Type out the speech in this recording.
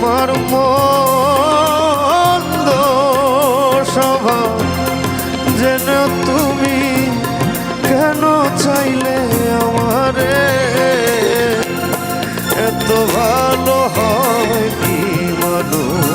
আমার মন্দ স্বভাব যেন তুমি কেন চাইলে আমারে এত ভালো হয় কি মানুষ